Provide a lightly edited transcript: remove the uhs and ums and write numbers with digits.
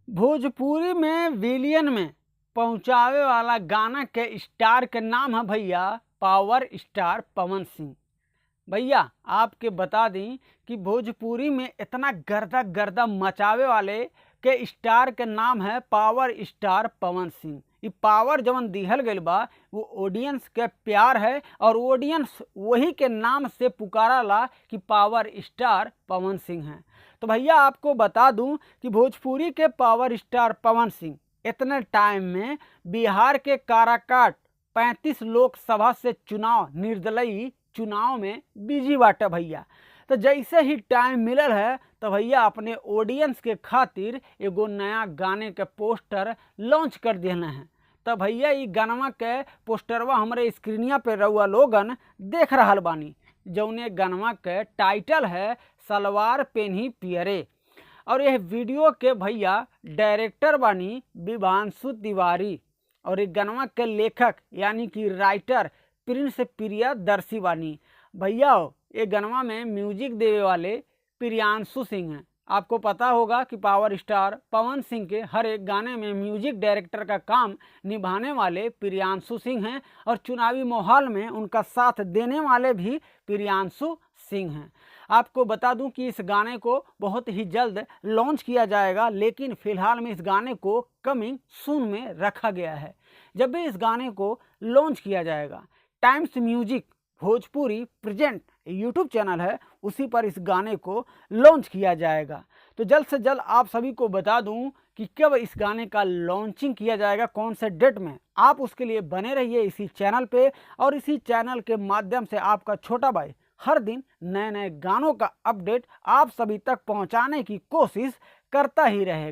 भोजपुरी में विलियन में पहुंचावे वाला गाना के स्टार के नाम है भैया पावर स्टार पवन सिंह। भैया आपके बता दें कि भोजपुरी में इतना गर्दा गर्दा मचावे वाले के स्टार के नाम है पावर स्टार पवन सिंह। ये पावर जवन दिहल गइल बा वो ऑडियंस के प्यार है और ऑडियंस वही के नाम से पुकाराला कि पावर स्टार पवन सिंह है। तो भैया आपको बता दूं कि भोजपुरी के पावर स्टार पवन सिंह इतने टाइम में बिहार के काराकाट 35 लोकसभा से चुनाव निर्दलीय चुनाव में बिजी बाटे भैया। तो जैसे ही टाइम मिलल है तो भैया अपने ऑडियंस के खातिर एगो नया गाने के पोस्टर लॉन्च कर दिए हैं। तो भैया ये गानवा के पोस्टरवा हमारे स्क्रीनिया पे रउआ लोगन देख रहल बानी, जौने गानवा के टाइटल है सलवार पेन्ही पियरे। और यह वीडियो के भैया डायरेक्टर बानी विभांशु तिवारी और ये गानवा के लेखक यानी कि राइटर प्रिंस प्रियदर्शी बानी। भैया ये गानवा में म्यूजिक देवे वाले प्रियांशु सिंह हैं। आपको पता होगा कि पावर स्टार पवन सिंह के हर एक गाने में म्यूजिक डायरेक्टर का काम निभाने वाले प्रियांशु सिंह हैं और चुनावी माहौल में उनका साथ देने वाले भी प्रियांशु सिंह हैं। आपको बता दूं कि इस गाने को बहुत ही जल्द लॉन्च किया जाएगा, लेकिन फिलहाल में इस गाने को कमिंग सून में रखा गया है। जब भी इस गाने को लॉन्च किया जाएगा, times music Bhojpuri present YouTube channel है, उसी पर इस गाने को लॉन्च किया जाएगा। तो जल्द से जल्द आप सभी को बता दूं कि कब इस गाने का लॉन्चिंग किया जाएगा, कौन से डेट में। आप उसके लिए बने रहिए इसी चैनल पे और इसी चैनल के माध्यम से आपका छोटा भाई हर दिन नए नए गानों का अपडेट आप सभी तक पहुंचाने की कोशिश करता ही रहेगा।